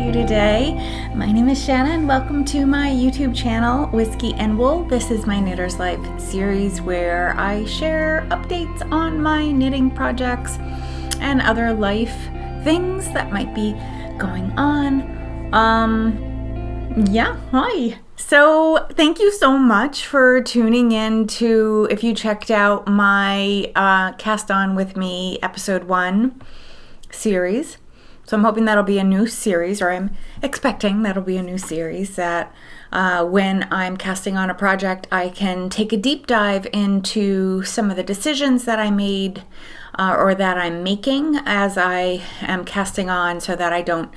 you today? My name is Shanna and welcome to my YouTube channel, Whiskey and Wool. This is my Knitter's Life series where I share updates on my knitting projects and other life things that might be going on. Hi. So thank you so much for tuning in to, if you checked out my Cast On With Me episode 1 series. So I'm hoping that'll be a new series, or I'm expecting that'll be a new series that when I'm casting on a project, I can take a deep dive into some of the decisions that I made or that I'm making as I am casting on, so that I don't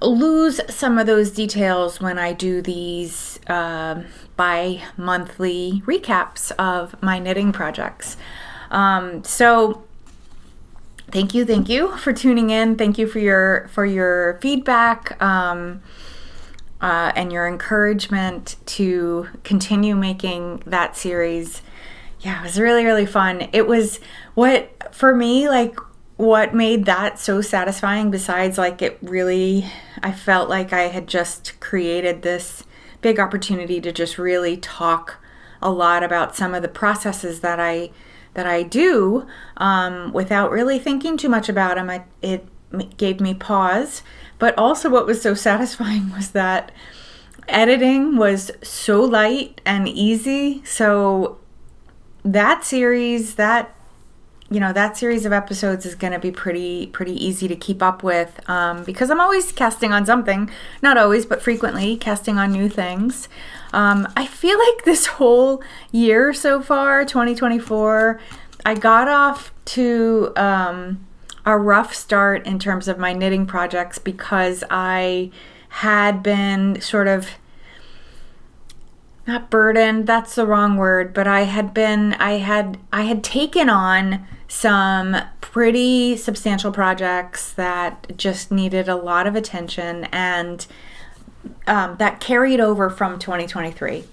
lose some of those details when I do these bi-monthly recaps of my knitting projects. So thank you for tuning in. Thank you for your feedback and your encouragement to continue making that series. Yeah, it was really fun. It was what made that so satisfying, besides I felt like I had just created this big opportunity to just really talk a lot about some of the processes that I do without really thinking too much about them. It gave me pause, but also what was so satisfying was that editing was so light and easy. So that series of episodes is going to be pretty easy to keep up with because I'm always casting on something, not always, but frequently casting on new things. I feel like this whole year so far, 2024, I got off to a rough start in terms of my knitting projects because I had been sort of, not burdened, that's the wrong word, but I had taken on some pretty substantial projects that just needed a lot of attention, and that carried over from 2023.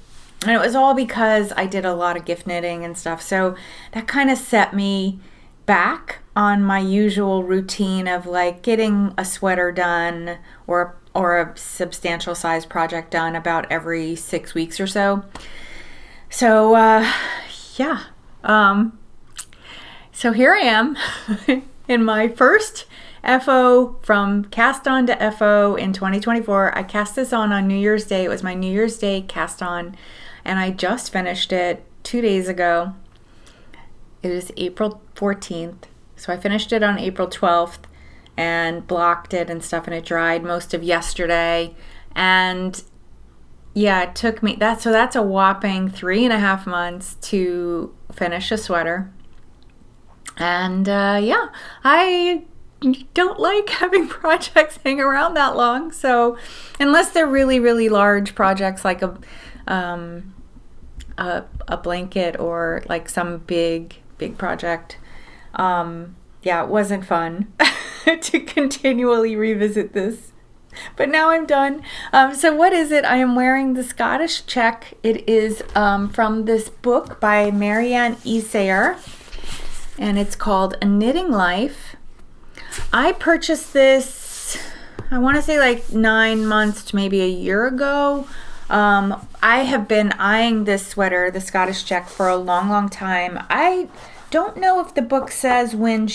And it was all because I did a lot of gift knitting and stuff. So that kind of set me back on my usual routine of like getting a sweater done or a substantial size project done about every 6 weeks or so. So so here I am in my first FO from cast on to FO in 2024. I cast this on New Year's Day. It was my New Year's Day cast on, and I just finished it 2 days ago. It is April 14th. So I finished it on April 12th and blocked it and stuff, and it dried most of yesterday. And yeah, it took me that's a whopping 3.5 months to finish a sweater. And I don't like having projects hang around that long. So unless they're really large projects like a blanket or like some big project, it wasn't fun to continually revisit this. But now I'm done. So what is it? I am wearing the Scottish check. It is from this book by Marianne Isager, and it's called A Knitting Life. I purchased this, I want to say like 9 months to maybe a year ago. I have been eyeing this sweater, the Scottish check, for a long time. I don't know if the book says when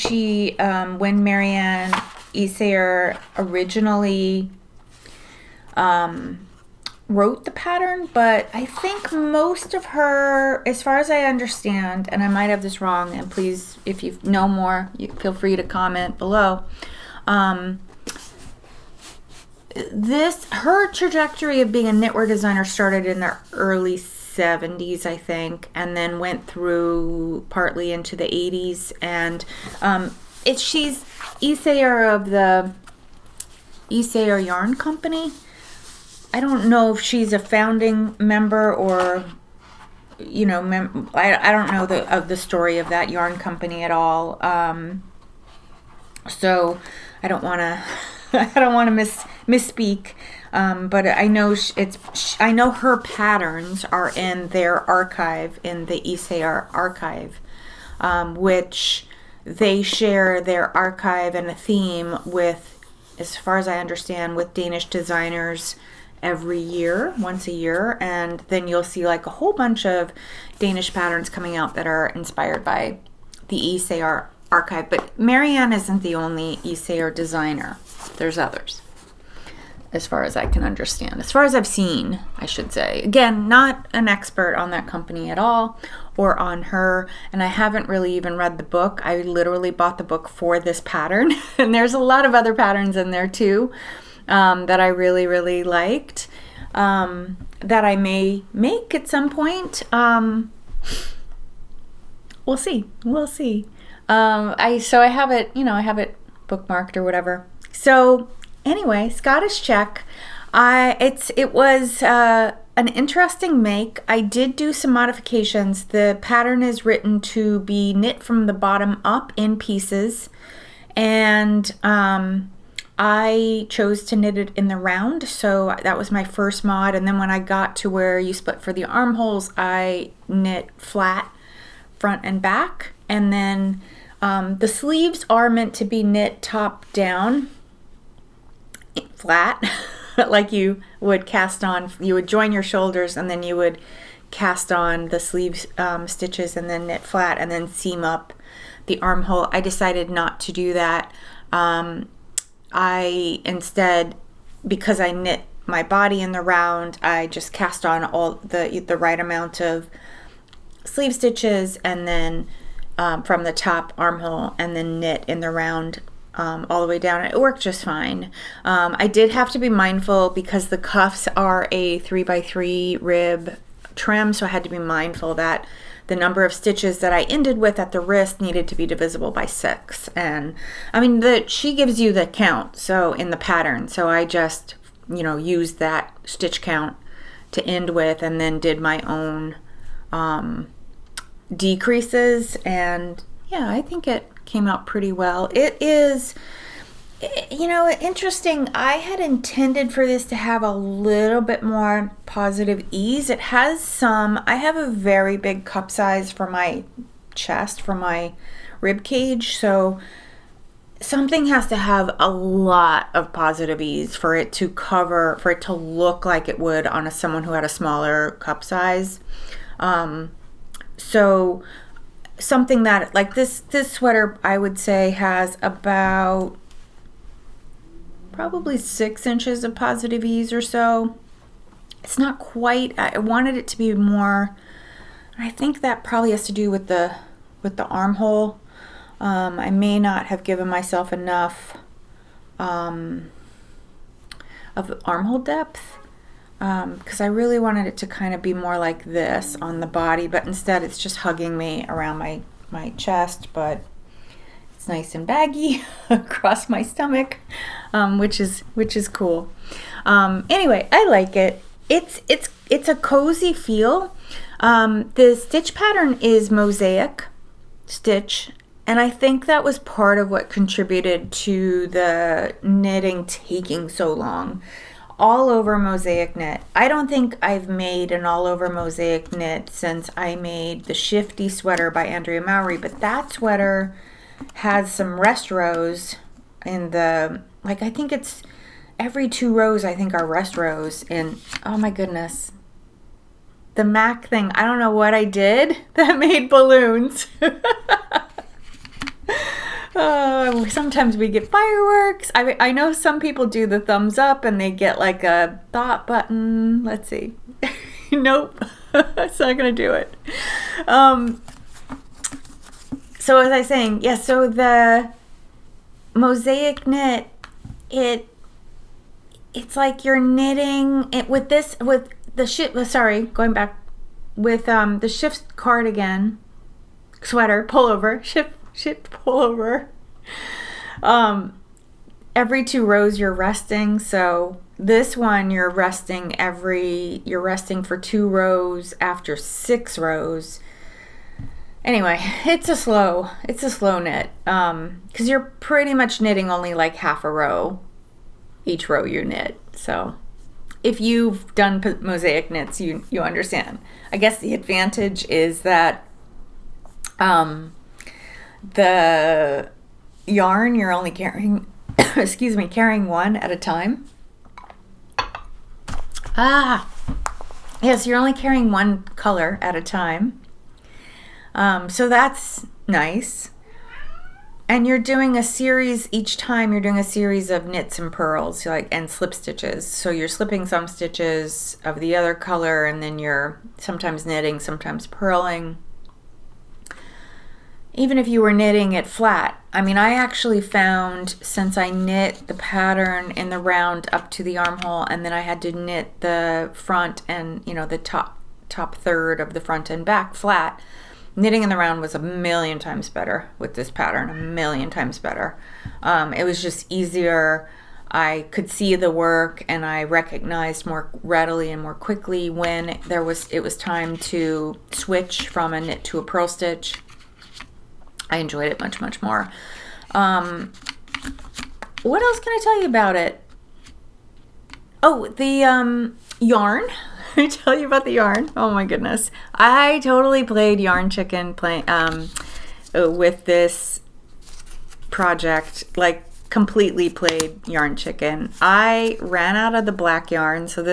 Marianne Isager originally wrote the pattern, but I think most of her, as far as I understand, and I might have this wrong, and please, if you know more, feel free to comment below. Her trajectory of being a knitwear designer started in the early 70s, I think, and then went through partly into the 80s. And she's Isager of the Isager Yarn Company. I don't know if she's a founding member or, I don't know of the story of that yarn company at all. So I don't want to misspeak. But I know I know her patterns are in their archive, in the Isager archive, which they share their archive and a theme with as far as I understand, with Danish designers every year, once a year, and then you'll see like a whole bunch of Danish patterns coming out that are inspired by the Isager archive. But Marianne isn't the only Isager designer. There's others, as far as I can understand, as far as I've seen, I should say. Again, not an expert on that company at all, or on her, and I haven't really even read the book. I literally bought the book for this pattern, and there's a lot of other patterns in there too that I really, really liked, that I may make at some point. We'll see. I have it, I have it bookmarked or whatever. So anyway, Scottish check. It was an interesting make. I did do some modifications. The pattern is written to be knit from the bottom up in pieces, and I chose to knit it in the round, so that was my first mod. And then when I got to where you split for the armholes, I knit flat front and back. And then the sleeves are meant to be knit top down, flat, like you would cast on. You would join your shoulders, and then you would cast on the sleeve stitches and then knit flat and then seam up the armhole. I decided not to do that. I instead, because I knit my body in the round, I just cast on all the right amount of sleeve stitches, and then from the top armhole, and then knit in the round all the way down. It worked just fine. I did have to be mindful because the cuffs are a 3x3 rib trim, so I had to be mindful that the number of stitches that I ended with at the wrist needed to be divisible by 6. And I mean, she gives you the count, so in the pattern, so I just used that stitch count to end with, and then did my own decreases, and yeah, I think it came out pretty well. It is, interesting. I had intended for this to have a little bit more positive ease. It has some. I have a very big cup size for my chest, for my rib cage, so something has to have a lot of positive ease for it to look like it would on someone who had a smaller cup size. So something that, like this sweater, I would say has about probably 6 inches of positive ease or so. It's not quite, I wanted it to be more. I think that probably has to do with the armhole. I may not have given myself enough of armhole depth, because I really wanted it to kind of be more like this on the body, but instead it's just hugging me around my chest, but it's nice and baggy across my stomach, which is cool. Anyway, I like it. It's a cozy feel. The stitch pattern is mosaic stitch, and I think that was part of what contributed to the knitting taking so long. All over mosaic knit. I don't think I've made an all over mosaic knit since I made the Shifty sweater by Andrea Mowry, but that sweater has some rest rows in the, like, I think it's every 2 rows I think are rest rows, and oh my goodness, the MAC thing, I don't know what I did that made balloons. Sometimes we get fireworks. I know some people do the thumbs up and they get like a thought button. Let's see. Nope. It's not gonna do it. So as I was saying, yeah, so the mosaic knit, it's like you're knitting it with the shift cardigan sweater pullover, shift pullover. Every 2 rows you're resting. So this one you're resting for 2 rows after 6 rows. Anyway, it's a slow knit, because you're pretty much knitting only like half a row each row you knit. So if you've done mosaic knits, you understand. I guess the advantage is that the yarn you're only carrying excuse me, carrying one at a time. Yes, you're only carrying one color at a time. So that's nice. And you're doing a series, each time you're doing a series of knits and purls, and slip stitches. So you're slipping some stitches of the other color, and then you're sometimes knitting, sometimes purling. Even if you were knitting it flat. I mean, I actually found, since I knit the pattern in the round up to the armhole, and then I had to knit the front and, the top third of the front and back flat, knitting in the round was a million times better with this pattern, a million times better. It was just easier. I could see the work, and I recognized more readily and more quickly when it was time to switch from a knit to a purl stitch. I enjoyed it much, much more. What else can I tell you about it? Oh, the yarn. I tell you about the yarn. Oh my goodness. I totally played Yarn Chicken with this project, like completely played Yarn Chicken. I ran out of the black yarn, so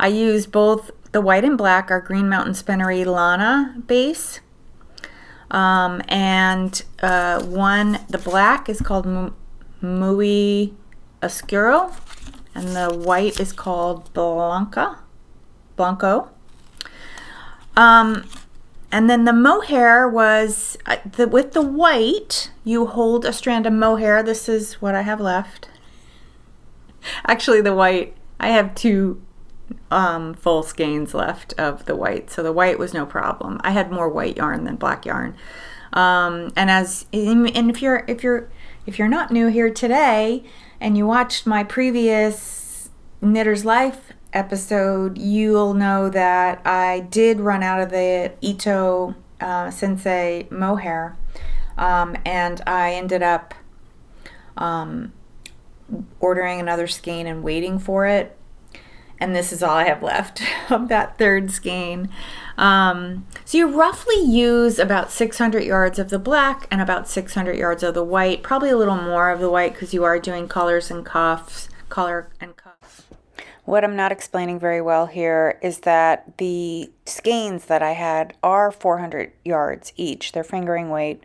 I used both the white and black, our Green Mountain Spinnery Lana base. The black is called Chiaro Scuro, and the white is called Blanco. And then the mohair was, with the white, you hold a strand of mohair. This is what I have left. Actually, the white, I have 2 full skeins left of the white, so the white was no problem. I had more white yarn than black yarn. And if you're not new here today and you watched my previous Knitter's Life episode, you'll know that I did run out of the Ito Sensei mohair, and I ended up ordering another skein and waiting for it. And this is all I have left of that 3rd skein. So you roughly use about 600 yards of the black and about 600 yards of the white, probably a little more of the white because you are doing collar and cuffs. What I'm not explaining very well here is that the skeins that I had are 400 yards each. They're fingering weight,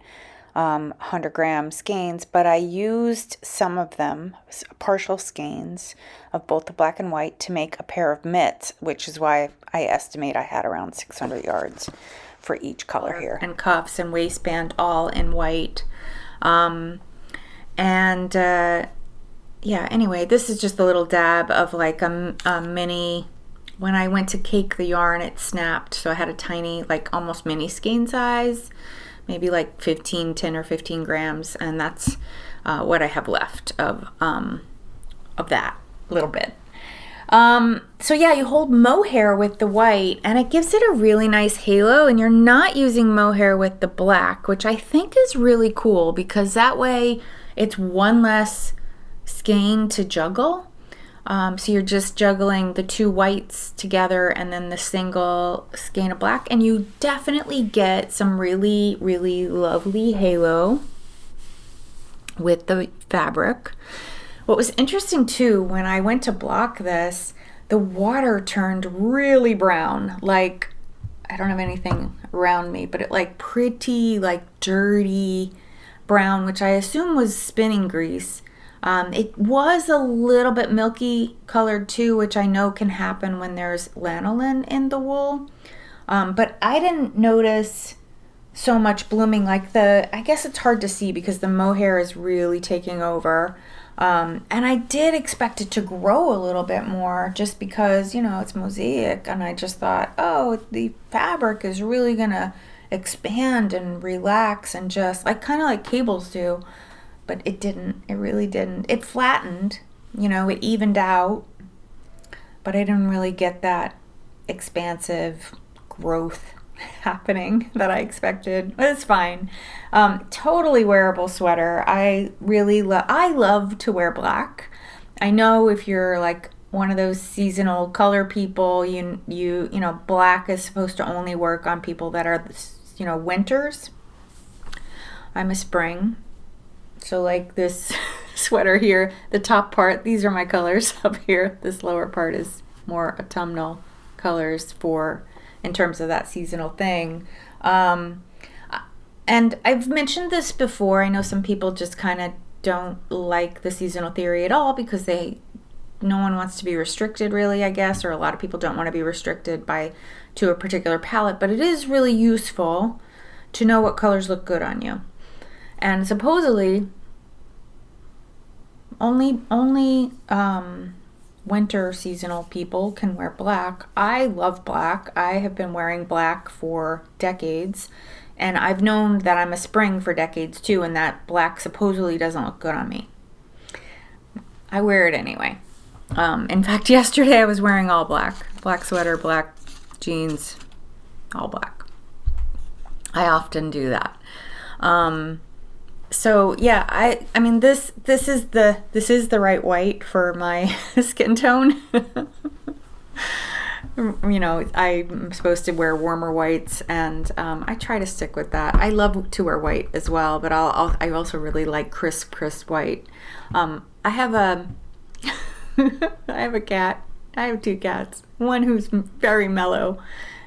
100-gram skeins, but I used some of them, partial skeins of both the black and white, to make a pair of mitts, which is why I estimate I had around 600 yards for each color here. And cuffs and waistband all in white. Anyway, this is just a little dab of like a mini. When I went to cake the yarn, it snapped, so I had a tiny, like almost mini skein size, maybe like 10 or 15 grams, and that's what I have left of that little bit. So yeah, you hold mohair with the white, and it gives it a really nice halo, and you're not using mohair with the black, which I think is really cool, because that way it's one less skein to juggle. So you're just juggling the 2 whites together and then the single skein of black, and you definitely get some really, really lovely halo with the fabric. What was interesting too, when I went to block this, the water turned really brown. Like, I don't have anything around me, but it like pretty, like dirty brown, which I assume was spinning grease. It was a little bit milky colored too, which I know can happen when there's lanolin in the wool. But I didn't notice so much blooming like I guess it's hard to see because the mohair is really taking over. And I did expect it to grow a little bit more just because, it's mosaic. And I just thought, oh, the fabric is really going to expand and relax and just kind of like cables do. But it didn't. It really didn't. It flattened, it evened out. But I didn't really get that expansive growth happening that I expected. But it's fine. Totally wearable sweater. I love to wear black. I know if you're like one of those seasonal color people, you know, black is supposed to only work on people that are, winters. I'm a spring. So like this sweater here. The top part, these are my colors up here. This lower part is more autumnal colors for, in terms of that seasonal thing. And I've mentioned this before. I know some people just kind of don't like the seasonal theory at all because no one wants to be restricted really, I guess, or a lot of people don't want to be restricted to a particular palette, but it is really useful to know what colors look good on you. And supposedly only winter seasonal people can wear black. I love black. I have been wearing black for decades, and I've known that I'm a spring for decades too, and that black supposedly doesn't look good on me. I wear it anyway. In fact, yesterday I was wearing all black sweater, black jeans, all black. I often do that. So yeah, I mean this is the right white for my skin tone. You know, I'm supposed to wear warmer whites, and I try to stick with that. I love to wear white as well, but I also really like crisp white. I have a cat. I have two cats. One who's very mellow,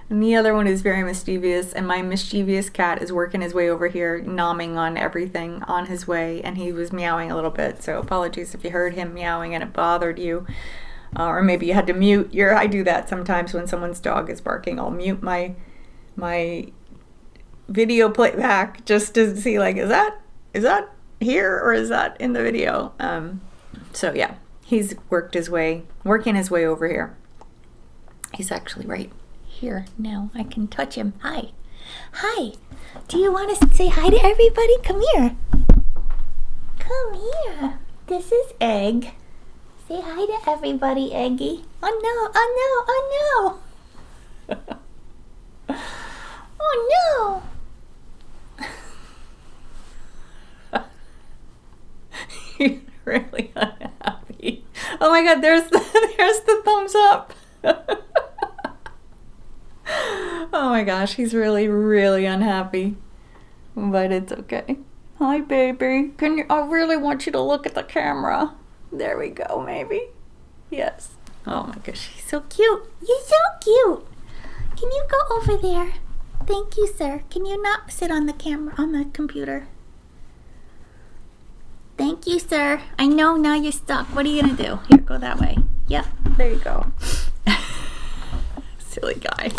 and the other one is very mischievous, and my mischievous cat is working his way over here, nomming on everything on his way, and he was meowing a little bit, so apologies if you heard him meowing and it bothered you. Or maybe you had to mute I do that sometimes when someone's dog is barking. I'll mute my video playback just to see, like, is that here or is that in the video? So yeah, he's working his way over here. He's actually right here now. I can touch him. Hi. Do you want to say hi to everybody? Come here. This is Egg. Say hi to everybody, Eggie. Oh no. Oh no. He's really unhappy. Oh my god, there's the thumbs up. Oh my gosh, he's really, really unhappy. But it's okay. Hi, baby. I really want you to look at the camera. There we go, maybe. Yes. Oh my gosh, he's so cute. You're so cute. Can you go over there? Thank you, sir. Can you not sit on the computer? Thank you, sir. I know now you're stuck. What are you gonna do? Here, go that way. Yep, there you go. Silly guy.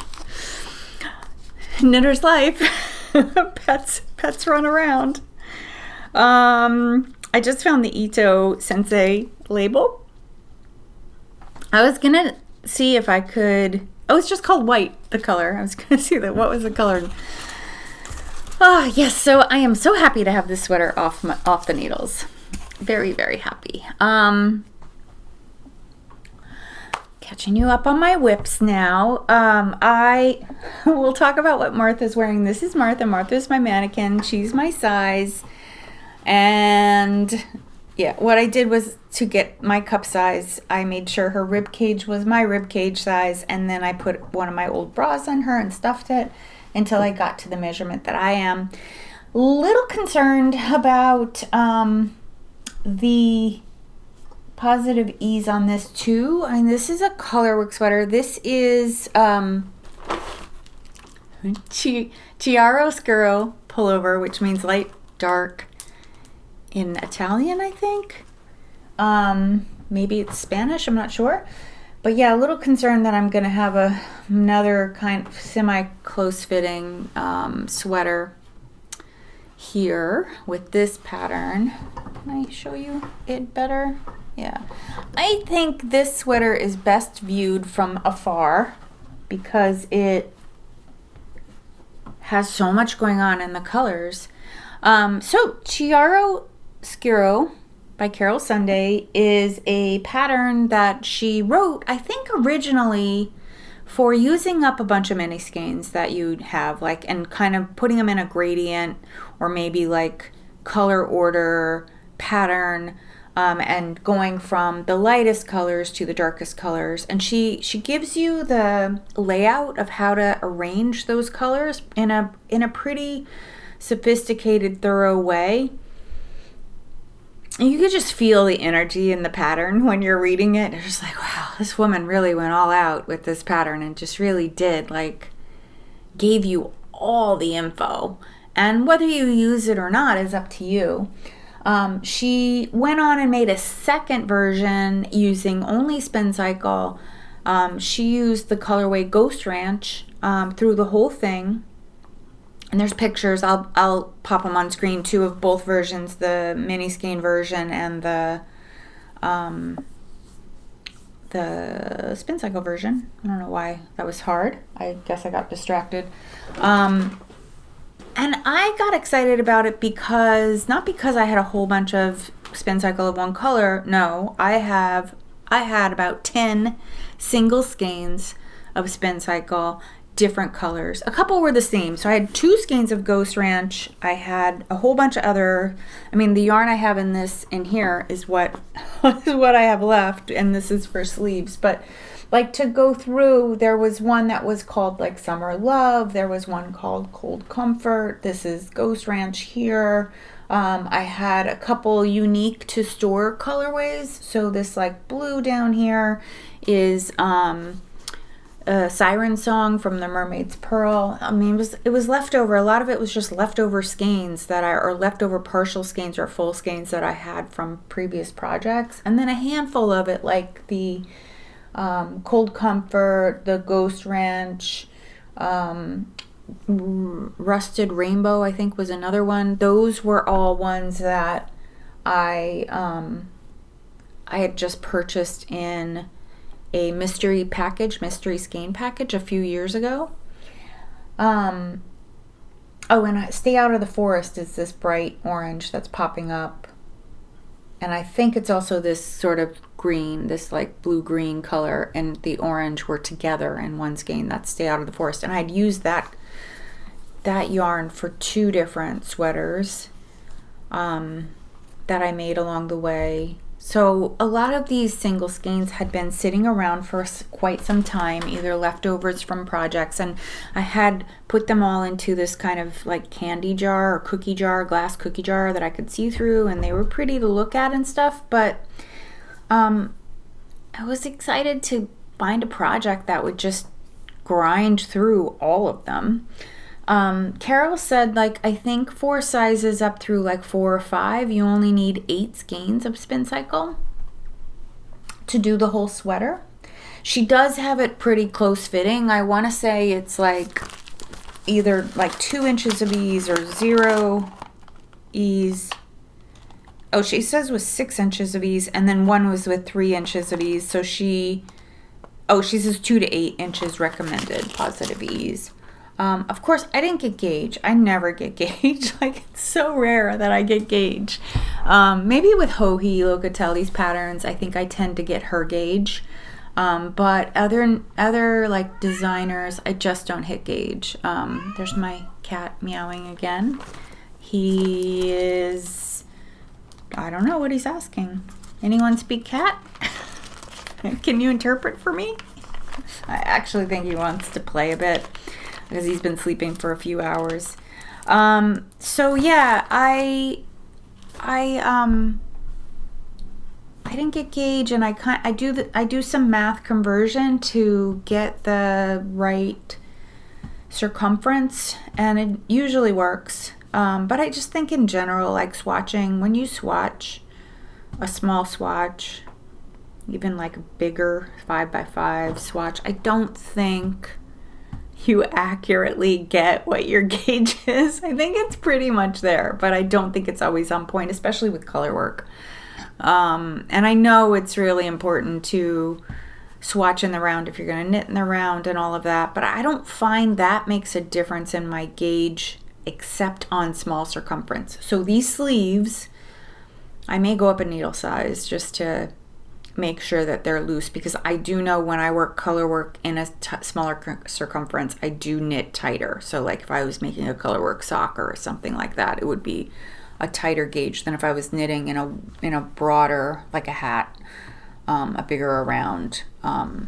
Knitter's life. Pets run around. I just found the Ito Sensei label. I was gonna see if I could. Oh, it's just called white, the color. I was gonna see what was the color. Oh yes, so I am so happy to have this sweater off the needles. Very, very happy. Catching you up on my whips now. I will talk about what Martha's wearing. This is Martha. Martha's my mannequin. She's my size. And yeah, what I did was to get my cup size, I made sure her rib cage was my rib cage size, and then I put one of my old bras on her and stuffed it until I got to the measurement that I am. Little concerned about the positive ease on this too. And this is a Colorwork sweater. This is Chiaro Scuro pullover, which means light dark in Italian, I think. Maybe it's Spanish, I'm not sure. But yeah, a little concerned that I'm gonna have another kind of semi-close fitting sweater here with this pattern. Can I show you it better? Yeah. I think this sweater is best viewed from afar because it has so much going on in the colors. So Chiaro Scuro by Carol Sunday is a pattern that she wrote, I think originally for using up a bunch of mini skeins that you'd have, like, and kind of putting them in a gradient or maybe like color order pattern, and going from the lightest colors to the darkest colors. And she gives you the layout of how to arrange those colors in a pretty sophisticated, thorough way. you could just feel the energy in the pattern when you're reading it. It's just like, wow, this woman really went all out with this pattern and just really did, like, gave you all the info. And whether you use it or not is up to you. She went on and made a second version using only Spincycle. She used the colorway Ghost Ranch through the whole thing. And there's pictures. I'll pop them on screen too of both versions, the mini skein version and the Spincycle version. I don't know why that was hard. I guess I got distracted. And I got excited about it because, not because I had a whole bunch of Spincycle of one color. No, I had about 10 single skeins of Spincycle, different colors. A couple were the same. So I had 2 skeins of Ghost Ranch. I had a whole bunch of other, the yarn I have in here is what is what I have left, and this is for sleeves. But like, to go through, there was one that was called like Summer Love. There was one called Cold Comfort. This is Ghost Ranch here. I had a couple unique to store colorways. So this like blue down here is a Siren Song from the Mermaid's Pearl. It was leftover. A lot of it was just leftover skeins or leftover partial skeins or full skeins that I had from previous projects. And then a handful of it, like the Cold Comfort, the Ghost Ranch, Rusted Rainbow, I think was another one. Those were all ones that I had just purchased in a mystery skein package a few years ago. And Stay Out of the Forest is this bright orange that's popping up. And I think it's also this sort of green, this like blue-green color, and the orange were together in one skein. That's Stay Out of the Forest. And I'd used that yarn for 2 different sweaters that I made along the way. So a lot of these single skeins had been sitting around for quite some time, either leftovers from projects, and I had put them all into this kind of like candy jar or cookie jar, glass cookie jar that I could see through, and they were pretty to look at and stuff. But I was excited to find a project that would just grind through all of them. Carol said, like, I think 4 sizes up through like 4 or 5, you only need 8 skeins of Spincycle to do the whole sweater. She does have it pretty close fitting. I want to say it's like either like 2 inches of ease or 0 ease. Oh, she says with 6 inches of ease, and then one was with 3 inches of ease. So she says 2 to 8 inches recommended positive ease. Of course, I didn't get gauge. I never get gauge. Like, it's so rare that I get gauge. Maybe with Joji Locatelli's patterns, I think I tend to get her gauge. But other like designers, I just don't hit gauge. There's my cat meowing again. He is, I don't know what he's asking. Anyone speak cat? Can you interpret for me? I actually think he wants to play a bit, because he's been sleeping for a few hours. So yeah, I didn't get gauge, and I do some math conversion to get the right circumference, and it usually works. But I just think in general, like swatching, when you swatch a small swatch, even like a bigger 5x5 swatch, I don't think you accurately get what your gauge is. I think it's pretty much there, but I don't think it's always on point, especially with color work. And I know it's really important to swatch in the round if you're going to knit in the round and all of that, but I don't find that makes a difference in my gauge except on small circumference. So these sleeves, I may go up a needle size just to make sure that they're loose, because I do know when I work color work in a smaller circumference, I do knit tighter. So like if I was making a color work sock or something like that, it would be a tighter gauge than if I was knitting in a broader, like a hat, a bigger around. Yeah,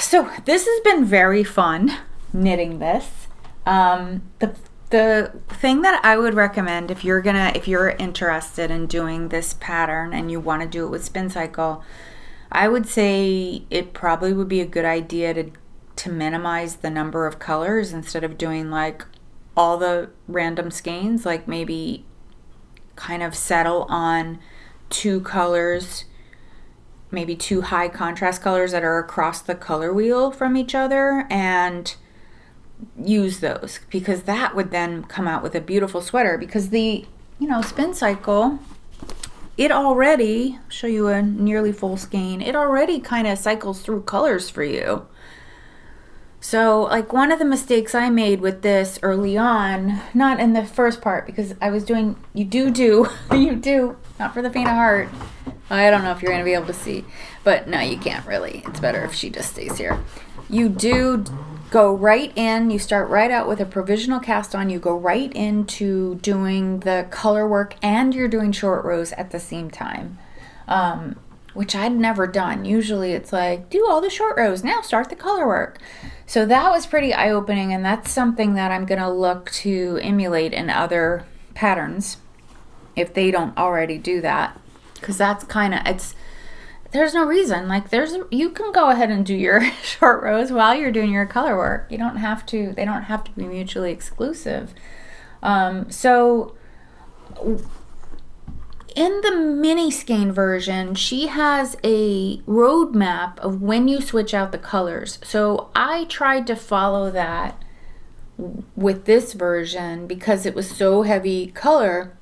so this has been very fun knitting this. The The thing that I would recommend if you're interested in doing this pattern and you want to do it with Spincycle, I would say it probably would be a good idea to minimize the number of colors instead of doing like all the random skeins. Like maybe kind of settle on 2 colors, maybe 2 high contrast colors that are across the color wheel from each other, and use those, because that would then come out with a beautiful sweater. Because the Spincycle, it already, show you a nearly full skein, it already kind of cycles through colors for you. So like one of the mistakes I made with this early on, not in the first part, because I was doing, you do, not for the faint of heart. I don't know if you're going to be able to see, but no, you can't really. It's better if she just stays here. You do go right in, you start right out with a provisional cast on, you go right into doing the color work, and you're doing short rows at the same time, which I'd never done. Usually it's like, do all the short rows, now start the color work. So that was pretty eye-opening, and that's something that I'm going to look to emulate in other patterns if they don't already do that, because that's kind of, there's no reason, like you can go ahead and do your short rows while you're doing your color work. They don't have to be mutually exclusive. So in the mini skein version, she has a roadmap of when you switch out the colors. So I tried to follow that with this version because it was so heavy color.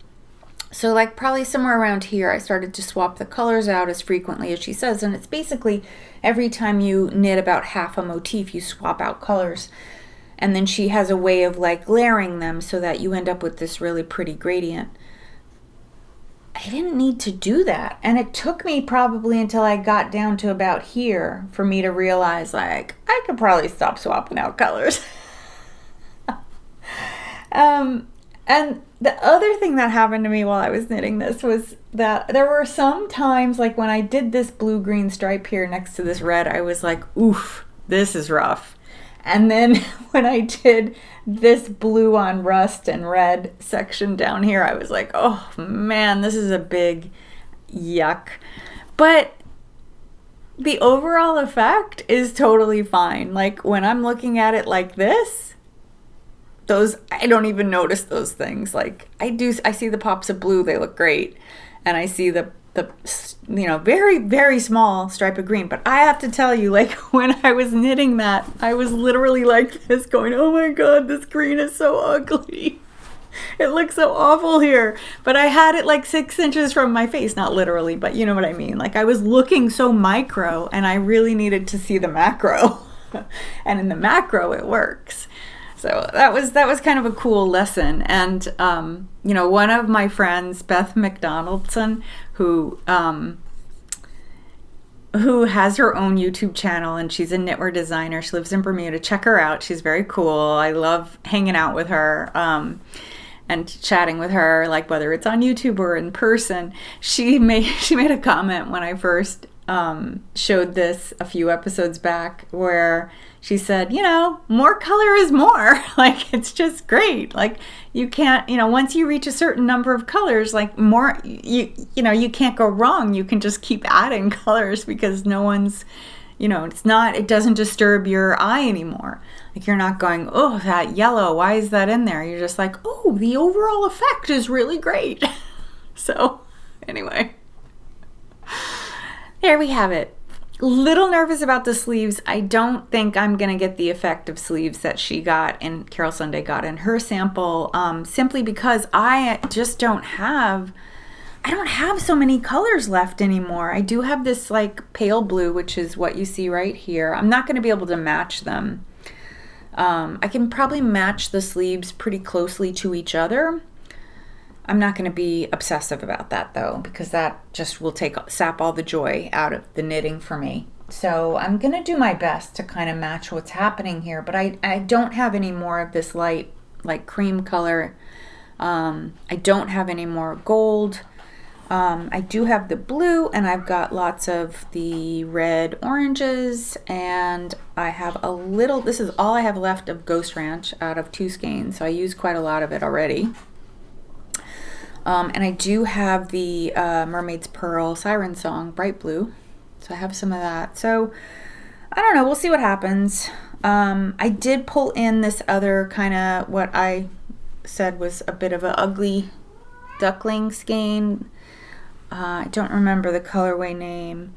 So like probably somewhere around here, I started to swap the colors out as frequently as she says. And it's basically every time you knit about half a motif, you swap out colors. And then she has a way of like layering them so that you end up with this really pretty gradient. I didn't need to do that. And it took me probably until I got down to about here for me to realize like, I could probably stop swapping out colors. And the other thing that happened to me while I was knitting this was that there were some times, like when I did this blue-green stripe here next to this red, I was like, oof, this is rough. And then when I did this blue on rust and red section down here, I was like, oh man, this is a big yuck. But the overall effect is totally fine. Like when I'm looking at it like this, I don't even notice those things. Like I see the pops of blue, they look great. And I see the very, very small stripe of green. But I have to tell you, like when I was knitting that, I was literally like this going, oh my God, this green is so ugly. It looks so awful here. But I had it like 6 inches from my face, not literally, but you know what I mean? Like I was looking so micro and I really needed to see the macro. And in the macro, it works. So that was kind of a cool lesson. And, one of my friends, Beth McDonaldson, who has her own YouTube channel, and she's a knitwear designer. She lives in Bermuda. Check her out. She's very cool. I love hanging out with her and chatting with her, like whether it's on YouTube or in person. She made a comment when I first showed this a few episodes back where she said, more color is more. Like, it's just great. Like, you can't, once you reach a certain number of colors, like more, you can't go wrong. You can just keep adding colors because no one's, it doesn't disturb your eye anymore. Like, you're not going, oh, that yellow, why is that in there? You're just like, oh, the overall effect is really great. So, anyway, there we have it. Little nervous about the sleeves. I don't think I'm going to get the effect of sleeves that she got and Carol Sunday got in her sample, simply because I just don't have so many colors left anymore. I do have this like pale blue, which is what you see right here. I'm not going to be able to match them. I can probably match the sleeves pretty closely to each other. I'm not going to be obsessive about that though, because that just will sap all the joy out of the knitting for me. So I'm going to do my best to kind of match what's happening here, but I don't have any more of this light, like cream color. I don't have any more gold. I do have the blue, and I've got lots of the red oranges, and I have a little, this is all I have left of Ghost Ranch out of 2 skeins, so I used quite a lot of it already. And I do have the Mermaid's Pearl Siren Song bright blue, so I have some of that. So I don't know, we'll see what happens. I did pull in this other kind of, what I said was a bit of an ugly duckling skein. I don't remember the colorway name,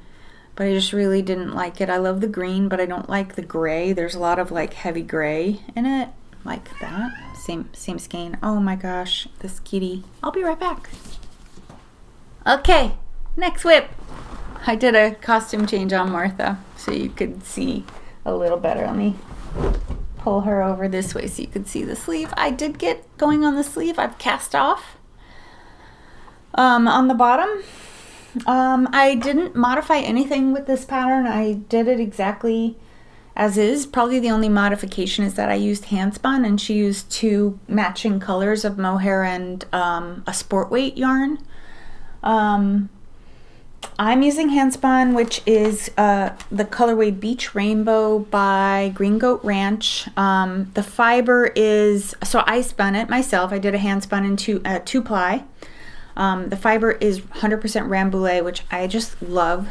but I just really didn't like it. I love the green, but I don't like the gray. There's a lot of like heavy gray in it, like that. Same skein. Oh my gosh, this kitty. I'll be right back. Okay, next whip. I did a costume change on Martha so you could see a little better. Let me pull her over this way so you could see the sleeve. I did get going on the sleeve. I've cast off. On the bottom, I didn't modify anything with this pattern. I did it exactly as is. Probably the only modification is that I used Handspun, and she used 2 matching colors of mohair and a sport weight yarn. I'm using Handspun, which is the colorway Beach Rainbow by Green Goat Ranch. The fiber is, so I spun it myself. I did a Handspun in 2 ply. The fiber is 100% Rambouillet, which I just love.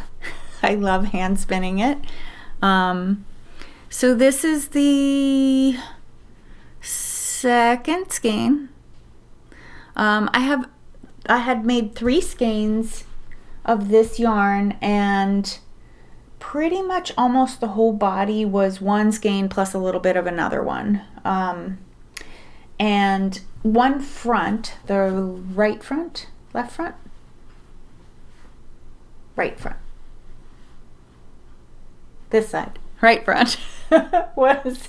I love hand spinning it. So this is the second skein. I had made 3 skeins of this yarn, and pretty much almost the whole body was 1 skein plus a little bit of another one. And one front, the right front, left front, right front, this side, right front, was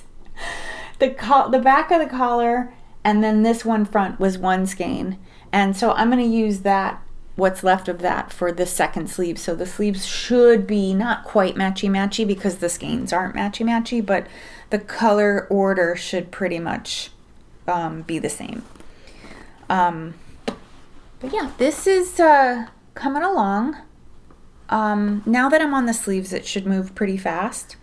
the back of the collar, and then this one front was 1 skein. And so I'm going to use that, what's left of that, for the second sleeve. So the sleeves should be not quite matchy-matchy because the skeins aren't matchy-matchy, but the color order should pretty much be the same. But yeah, this is coming along. Now that I'm on the sleeves, it should move pretty fast.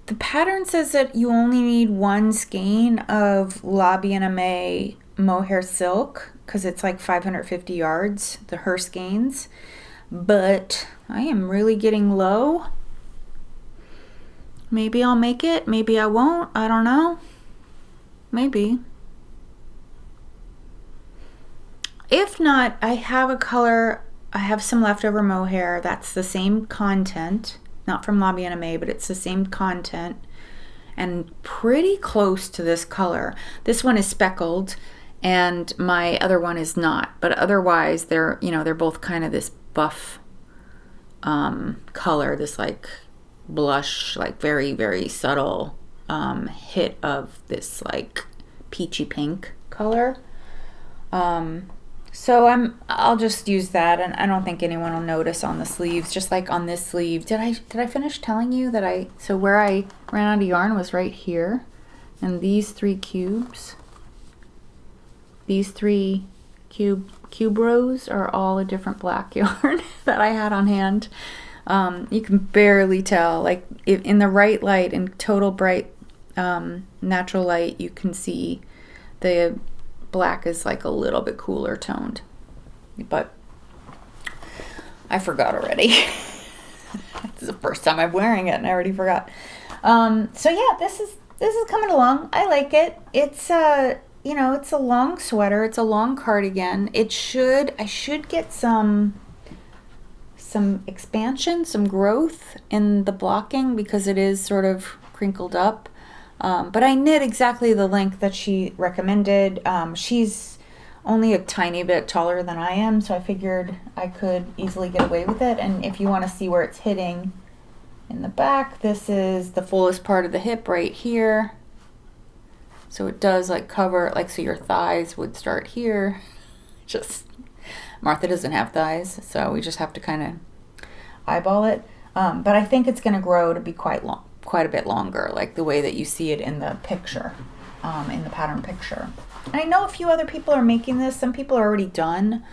The pattern says that you only need 1 skein of Bien Aimée mohair silk because it's like 550 yards, her skeins. But I am really getting low. Maybe I'll make it, maybe I won't, I don't know. Maybe. If not, I have a color, I have some leftover mohair that's the same content, not from Bien Aimée, but it's the same content and pretty close to this color. This one is speckled and my other one is not, but otherwise they're, you know, they're both kind of this buff color, this like blush, like very, very subtle hit of this like peachy pink color. So I'll just use that, and I don't think anyone will notice on the sleeves. Just like on this sleeve, did I finish telling you that so where I ran out of yarn was right here, and these 3 cubes, these 3 cube rows are all a different black yarn that I had on hand. You can barely tell, like in the right light, in total bright natural light, you can see the black is like a little bit cooler toned, but I forgot already. This is the first time I'm wearing it and I already forgot. So yeah, this is coming along. I like it. It's you know, it's a long sweater, it's a long cardigan. I should get some expansion, some growth in the blocking because it is sort of crinkled up. But I knit exactly the length that she recommended. She's only a tiny bit taller than I am, so I figured I could easily get away with it. And if you want to see where it's hitting in the back, this is the fullest part of the hip right here. So it does like cover, like, so your thighs would start here. Just, Martha doesn't have thighs, so we just have to kind of eyeball it. But I think it's going to grow to be quite a bit longer, like the way that you see it in the picture, in the pattern picture. And I know a few other people are making this. Some people are already done.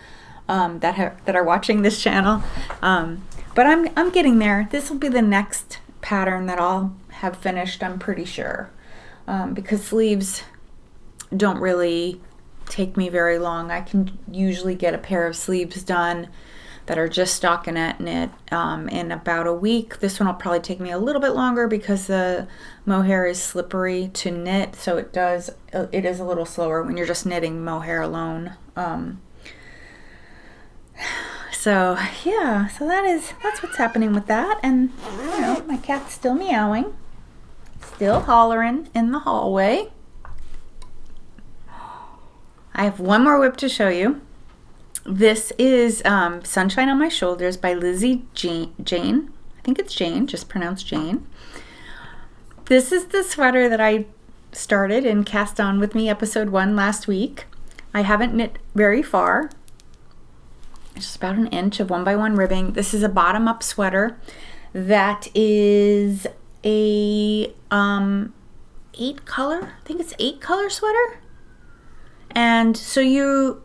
that are watching this channel. But I'm getting there. This will be the next pattern that I'll have finished, I'm pretty sure, because sleeves don't really take me very long. I can usually get a pair of sleeves done that are just stockinette knit in about a week. This one will probably take me a little bit longer because the mohair is slippery to knit, so it is a little slower when you're just knitting mohair alone. So yeah, so that's what's happening with that. And you know, my cat's still meowing, still hollering in the hallway. I have one more whip to show you. This is Sunshine on My Shoulders by Lizzie Jane. I think it's Jane, just pronounced Jane. This is the sweater that I started in Cast On With Me episode 1 last week. I haven't knit very far. It's just about 1 inch of 1x1 ribbing. This is a bottom-up sweater that is a 8-color, I think it's 8-color sweater. And so you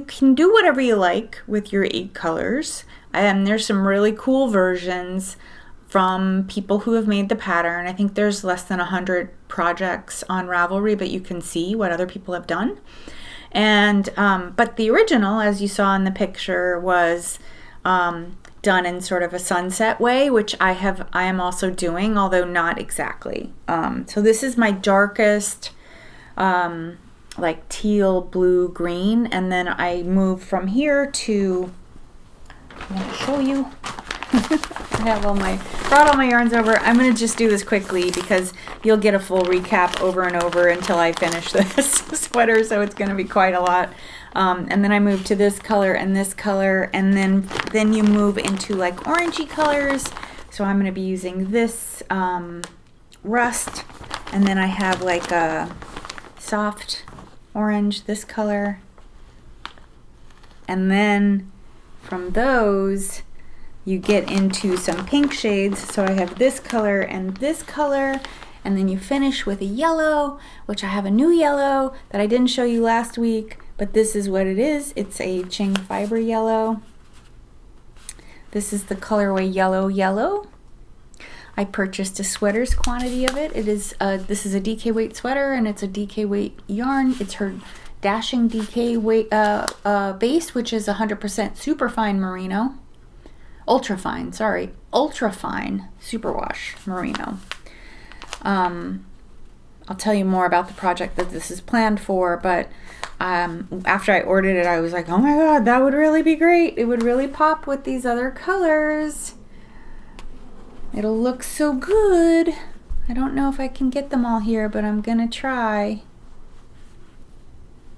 can do whatever you like with your 8 colors. There's some really cool versions from people who have made the pattern. I think there's less than 100 projects on Ravelry, but you can see what other people have done. And but the original, as you saw in the picture, was done in sort of a sunset way, which I am also doing, although not exactly. So this is my darkest like teal, blue, green, and then I move from here to, I'm going to show you. I have brought all my yarns over. I'm going to just do this quickly because you'll get a full recap over and over until I finish this sweater, so it's going to be quite a lot. And then I move to this color, and then you move into like orangey colors. So I'm going to be using this rust, and then I have like a soft orange, this color, and then from those you get into some pink shades. So I have this color, and then you finish with a yellow, which I have a new yellow that I didn't show you last week, but this is what it is. It's a Ching fiber yellow. This is the colorway yellow. I purchased a sweater's quantity of it. This is a DK weight sweater, and it's a DK weight yarn. It's her Dashing DK weight base, which is 100% superfine merino. Ultrafine superwash merino. I'll tell you more about the project that this is planned for, but after I ordered it, I was like, oh my god, that would really be great. It would really pop with these other colors. It'll look so good. I don't know if I can get them all here, but I'm gonna try.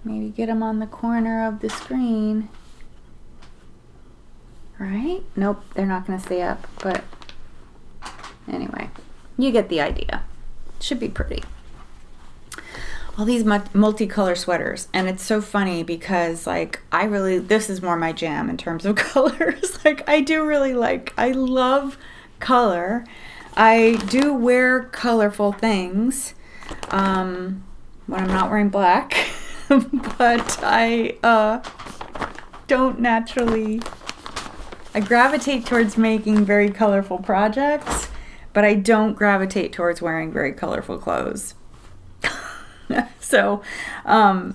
Maybe get them on the corner of the screen. Right? Nope, they're not gonna stay up, but anyway, you get the idea. Should be pretty. All these multicolor sweaters, and it's so funny because like this is more my jam in terms of colors. Like I love color. I do wear colorful things when I'm not wearing black, but I don't naturally. I gravitate towards making very colorful projects, but I don't gravitate towards wearing very colorful clothes. So I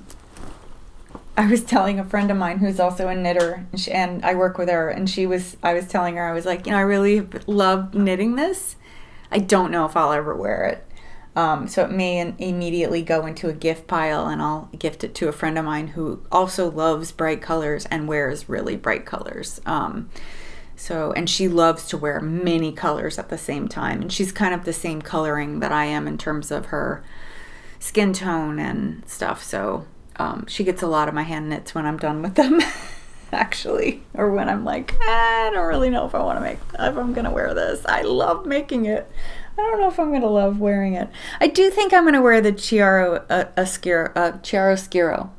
was telling a friend of mine who's also a knitter, and I work with her, and I was telling her, I was like, I really love knitting this. I don't know if I'll ever wear it. So it may immediately go into a gift pile, and I'll gift it to a friend of mine who also loves bright colors and wears really bright colors. And she loves to wear many colors at the same time, and she's kind of the same coloring that I am in terms of her skin tone and stuff. So she gets a lot of my hand knits when I'm done with them, actually, or when I'm like, I don't really know if I'm gonna wear this. I love making it. I don't know if I'm gonna love wearing it. I do think I'm gonna wear the Chiaro Scuro.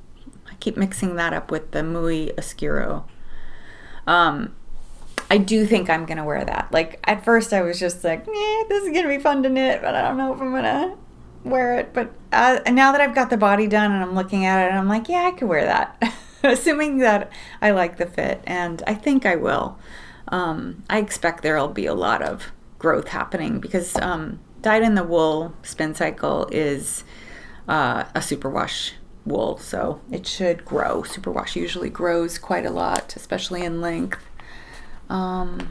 I keep mixing that up with the Mui Oscuro. I do think I'm gonna wear that. Like at first I was just like, this is gonna be fun to knit, but I don't know if I'm gonna wear it. But now that I've got the body done and I'm looking at it, and I'm like, yeah, I could wear that. assuming that I like the fit, and I think I will. I expect there'll be a lot of growth happening because dyed in the wool Spincycle is a superwash wool, so it should grow. Superwash usually grows quite a lot, especially in length. But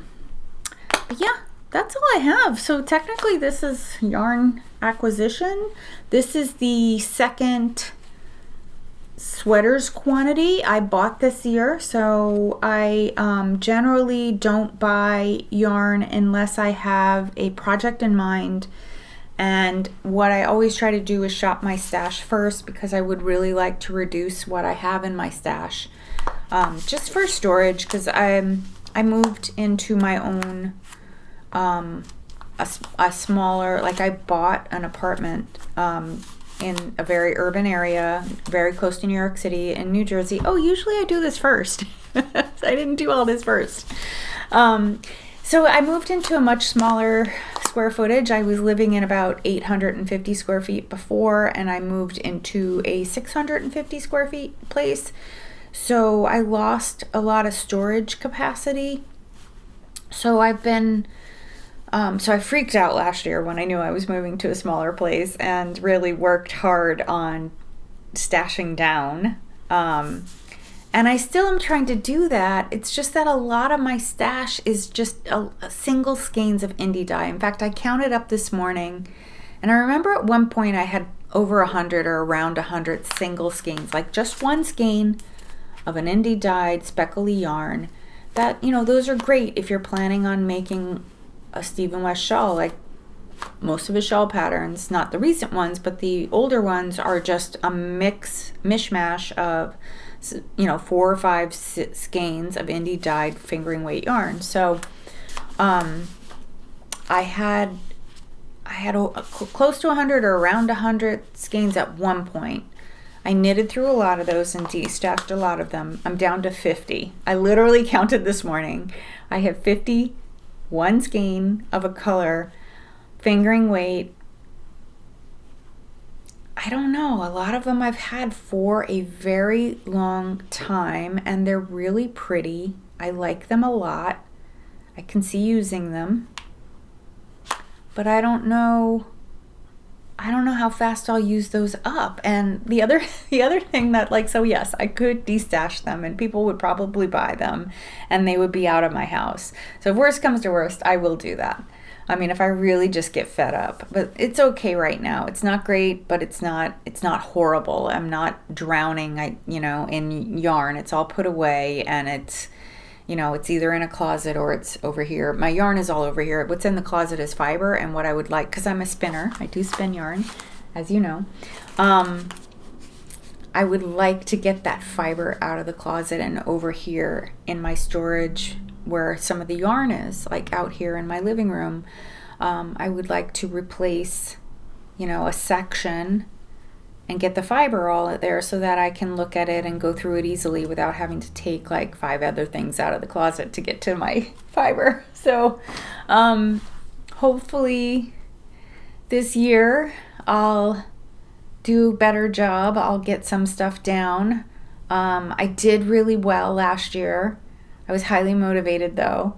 yeah, that's all I have. So technically this is yarn acquisition. This is the second sweaters quantity I bought this year. So I generally don't buy yarn unless I have a project in mind. And what I always try to do is shop my stash first, because I would really like to reduce what I have in my stash, just for storage, because I moved into my own a smaller, like I bought an apartment in a very urban area, very close to New York City, in New Jersey. Oh, usually I do this first. I didn't do all this first. So I moved into a much smaller square footage. I was living in about 850 square feet before, and I moved into a 650 square feet place. So I lost a lot of storage capacity. So I've been, so I freaked out last year when I knew I was moving to a smaller place, and really worked hard on stashing down. And I still am trying to do that. It's just that a lot of my stash is just a single skeins of indie dye. In fact, I counted up this morning, and I remember at one point I had over 100 or around 100 single skeins, like just one skein of an indie dyed speckly yarn. That, you know, those are great if you're planning on making a Stephen West shawl. Like most of his shawl patterns, not the recent ones, but the older ones, are just a mishmash of, you know, 4 or 5 skeins of indie dyed fingering weight yarn. So I had close to 100 or around 100 skeins at one point. I knitted through a lot of those and de-stashed a lot of them. I'm down to 50. I literally counted this morning. I have 51 skein of a color fingering weight. I don't know, a lot of them I've had for a very long time, and they're really pretty. I like them a lot. I can see using them. But I don't know how fast I'll use those up. And the other thing that, like, so yes, I could de-stash them and people would probably buy them and they would be out of my house. So if worst comes to worst, I will do that. I mean, if I really just get fed up, but it's okay right now. It's not great, but it's not horrible. I'm not drowning, in yarn. It's all put away, and it's either in a closet or it's over here. My yarn is all over here. What's in the closet is fiber, and what I would like, because I'm a spinner, I do spin yarn, as you know. I would like to get that fiber out of the closet and over here in my storage, where some of the yarn is, like out here in my living room. I would like to replace, a section and get the fiber all there so that I can look at it and go through it easily without having to take like 5 other things out of the closet to get to my fiber. So hopefully this year I'll do a better job. I'll get some stuff down. I did really well last year. I was highly motivated though,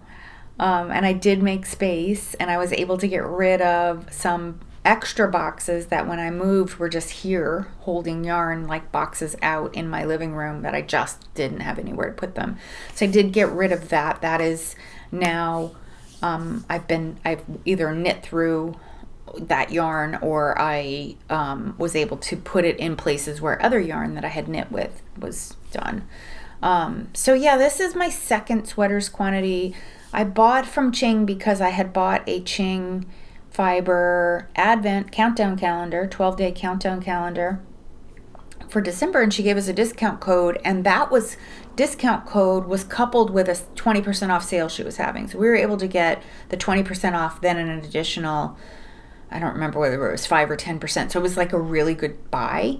and I did make space, and I was able to get rid of some extra boxes that when I moved were just here holding yarn, like boxes out in my living room that I just didn't have anywhere to put them. So I did get rid of that. That is now, I've either knit through that yarn, or I was able to put it in places where other yarn that I had knit with was done. So yeah, this is my second sweaters quantity. I bought from Ching because I had bought a Ching fiber advent countdown calendar, 12-day countdown calendar for December, and she gave us a discount code, and discount code was coupled with a 20% off sale she was having. So we were able to get the 20% off, then an additional, I don't remember whether it was 5 or 10%. So it was like a really good buy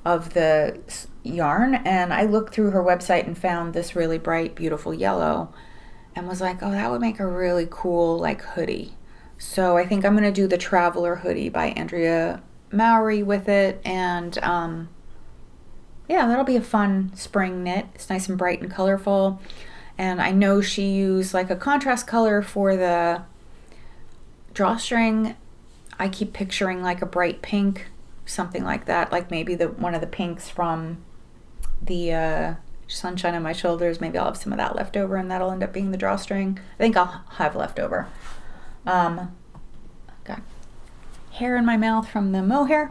of the yarn. And I looked through her website and found this really bright, beautiful yellow, and was like, oh, that would make a really cool like hoodie. So I think I'm going to do the Traveler hoodie by Andrea Mowry with it. And yeah, that'll be a fun spring knit. It's nice and bright and colorful. And I know she used like a contrast color for the drawstring. I keep picturing like a bright pink, something like that, like maybe one of the pinks from the Sunshine on My Shoulders. Maybe I'll have some of that left over, and that'll end up being the drawstring. I think I'll have leftover. Got hair in my mouth from the mohair.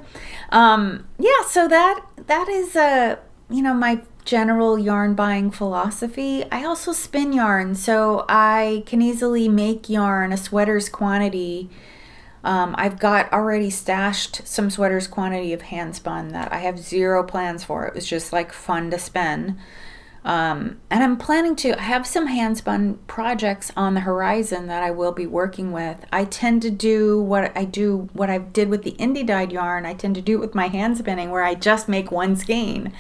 Yeah, so that is my general yarn buying philosophy. I also spin yarn, so I can easily make yarn a sweater's quantity. I've got already stashed some sweaters quantity of handspun that I have zero plans for. It was just like fun to spin. And I'm planning to have some handspun projects on the horizon that I will be working with. I tend to do what I did with the indie dyed yarn. I tend to do it with my hand spinning, where I just make one skein.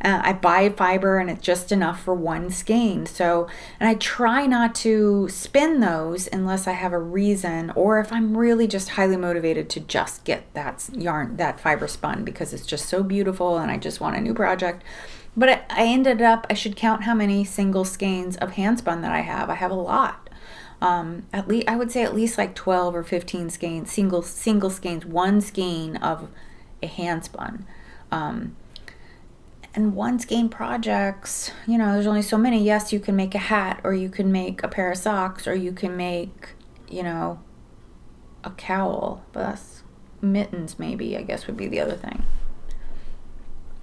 I buy fiber and it's just enough for one skein. So, and I try not to spin those unless I have a reason, or if I'm really just highly motivated to just get that yarn, that fiber spun, because it's just so beautiful and I just want a new project. But I should count how many single skeins of handspun that I have. I have a lot. At least, I would say at least like 12 or 15 skeins, single skeins, one skein of a handspun. And one skein projects, there's only so many. Yes, you can make a hat, or you can make a pair of socks, or you can make, a cowl. But that's mittens, maybe, I guess would be the other thing.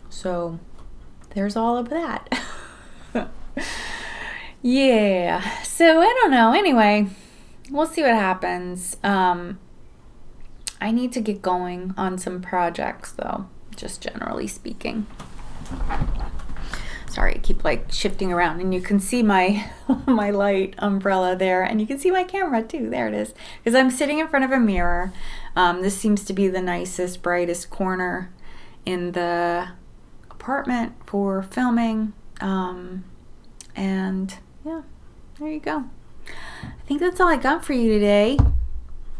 So there's all of that. Yeah, so I don't know. Anyway, we'll see what happens. I need to get going on some projects, though, just generally speaking. Sorry, I keep like shifting around, and you can see my my light umbrella there, and you can see my camera too. There it is, because I'm sitting in front of a mirror. This seems to be the nicest, brightest corner in the apartment for filming. And yeah, there you go. I think that's all I got for you today.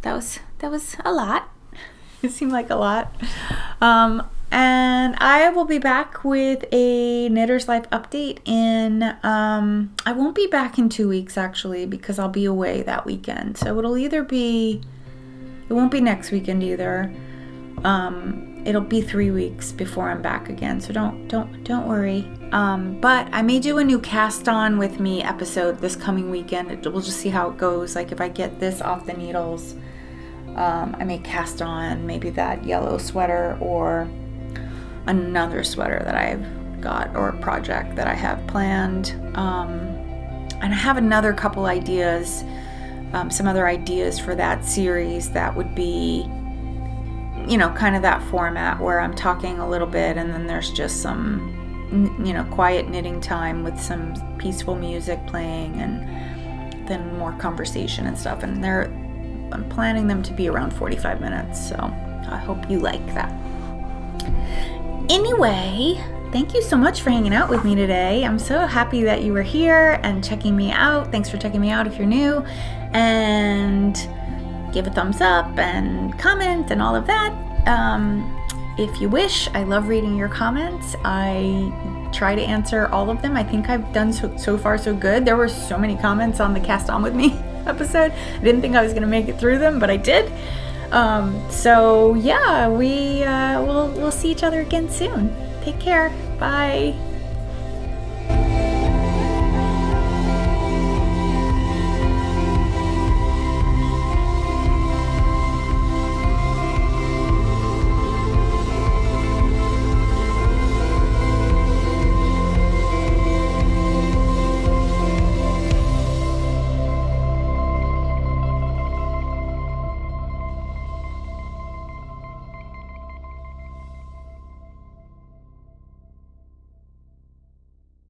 That was a lot. It seemed like a lot. And I will be back with a Knitter's Life update I won't be back in 2 weeks, actually, because I'll be away that weekend. So it won't be next weekend either. It'll be 3 weeks before I'm back again. So don't worry. But I may do a new cast on with me episode this coming weekend. We'll just see how it goes. Like if I get this off the needles, I may cast on maybe that yellow sweater, or another sweater that I've got, or a project that I have planned. And I have another couple ideas, some other ideas for that series that would be, kind of that format where I'm talking a little bit and then there's just some, quiet knitting time with some peaceful music playing, and then more conversation and stuff. And I'm planning them to be around 45 minutes, so I hope you like that. Anyway, thank you so much for hanging out with me today. I'm so happy that you were here and checking me out. Thanks for checking me out if you're new. And give a thumbs up and comment and all of that. If you wish, I love reading your comments. I try to answer all of them. I think I've done so far so good. There were so many comments on the Cast On With Me episode. I didn't think I was going to make it through them, but I did. So yeah, we'll see each other again soon. Take care. Bye.